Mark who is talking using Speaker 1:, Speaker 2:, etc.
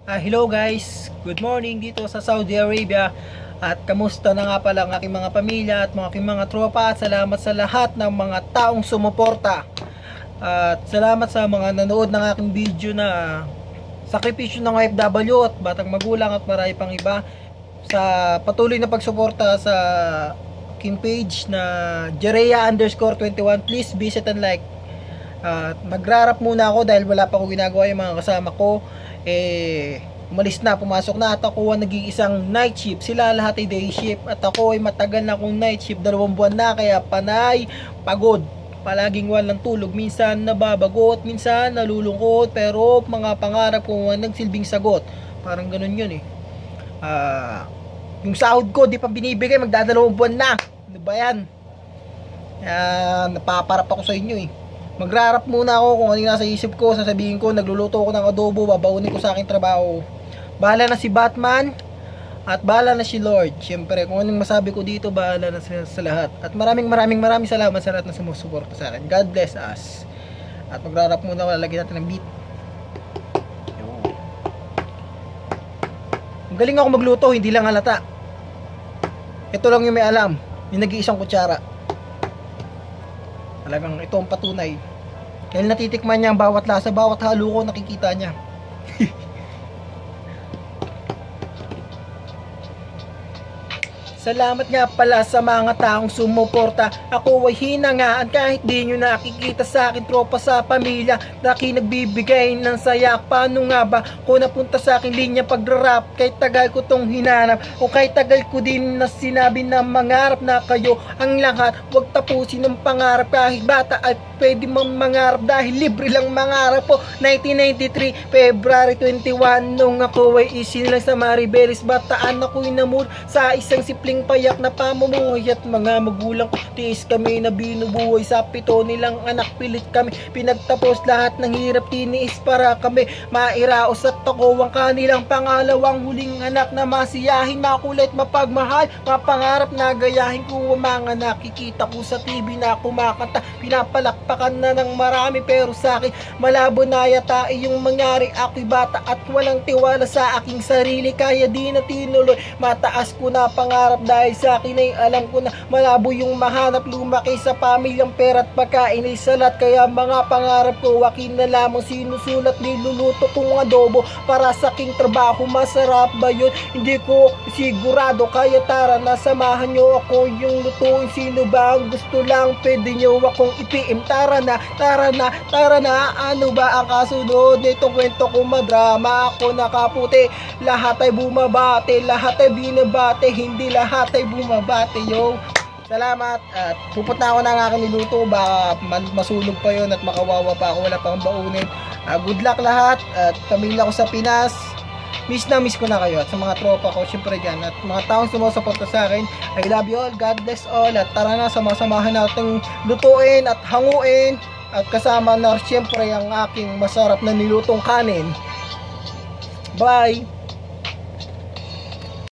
Speaker 1: Hello guys, good morning dito sa Saudi Arabia. At kamusta na nga pala ang aking mga pamilya at mga aking mga tropa. At salamat sa lahat ng mga taong sumuporta. At salamat sa mga nanood ng aking video na sakripisyo ng OFW at batang magulang at marami pang iba. Sa patuloy na pagsuporta sa aking page na Jerea_21. Please visit and like. Magrarap muna ako dahil wala pa ako ginagawa. Yung mga kasama ko umalis na, pumasok na, at ako ang nag-iisang night shift, sila lahat ay day shift, at ako ay matagal na akong night shift, 2 buwan na, kaya panay pagod, palaging walang tulog, minsan nababagot, minsan nalulungkot, pero mga pangarap ko ang nagsilbing sagot, parang ganun yun yung sahod ko di pa binibigay, magdadalawang buwan na, ano ba yan? Napaparap ako sa inyo magrarap muna ako kung ano yung nasa isip ko. Sasabihin ko, nagluluto ako ng adobo, babaunin ko sa aking trabaho. Bahala na si Batman at bahala na si Lord. Siyempre, kung anong masabi ko dito, bahala na sa lahat. At maraming salamat sa lahat na sumusuporta sa akin. God bless us. At magrarap muna ako, lalagyan natin ng beat. Ang galing ako magluto, hindi lang halata. Ito lang yung may alam, yung nag-iisang kutsara. Talagang ito ang patunay. Dahil natitikman niya ang bawat lasa, bawat halo ko nakikita niya. Salamat nga pala sa mga taong sumuporta. Ako ay hinangaan kahit di nyo nakikita sa akin, tropa sa pamilya na nagbibigay ng saya. Paano nga ba kung napunta sa akin linya pagrarap? Kahit tagal ko tong hinanap, o kahit tagal ko din na sinabi na mangarap na kayo ang lahat. Huwag tapusin ng pangarap, kahit bata ay pwede mang mangarap dahil libre lang mangarap po. 1993 February 21, nung ako ay isinilang sa Maribelis, bataan ako'y namur sa isang simpleng payak na pamumuhay, at mga magulang ko tiis kami na binubuhay sa 7 nilang anak, pilit kami pinagtapos lahat ng hirap, tiniis para kami mairaos, at ako ang kanilang pangalawang huling anak na masiyahin, makulit, mapagmahal, mapangarap na gayahin ko ang mga nakikita ko sa TV na kumakanta, pinapalakpakan na ng marami, pero sa akin malabo na yata yung mangyari. Ako'y bata at walang tiwala sa aking sarili, kaya di na tinuloy, mataas ko na pangarap dahil sa akin ay alam ko na malabo yung mahanap, lumaki sa pamilyang pera at pagkain ay salat, kaya mga pangarap ko akin na lamang sinusulat, niluluto kong adobo para sa aking trabaho. Masarap ba yun? Hindi ko sigurado, kaya tara na samahan nyo ako yung lutuin. Sino ba ang gusto lang, pwede nyo akong i-PM. Tara na, ano ba ang kasunod nitong kwento ko? Madrama ako nakaputi, lahat ay bumabate, lahat ay binabate, hindi lahat ay bumabate. Salamat, at pupunta ako ng aking niluto, baka masunog pa yon at makawawa pa ako, wala pang baunin. Good luck lahat, at pamilya ko sa Pinas, miss ko na kayo, at sa mga tropa ko syempre dyan, at mga taong sumusuporta sa akin, I love you all, God bless all, at tara na, sama-samahan natin lutuin at hanguin, at kasama na syempre ang aking masarap na nilutong kanin. Bye!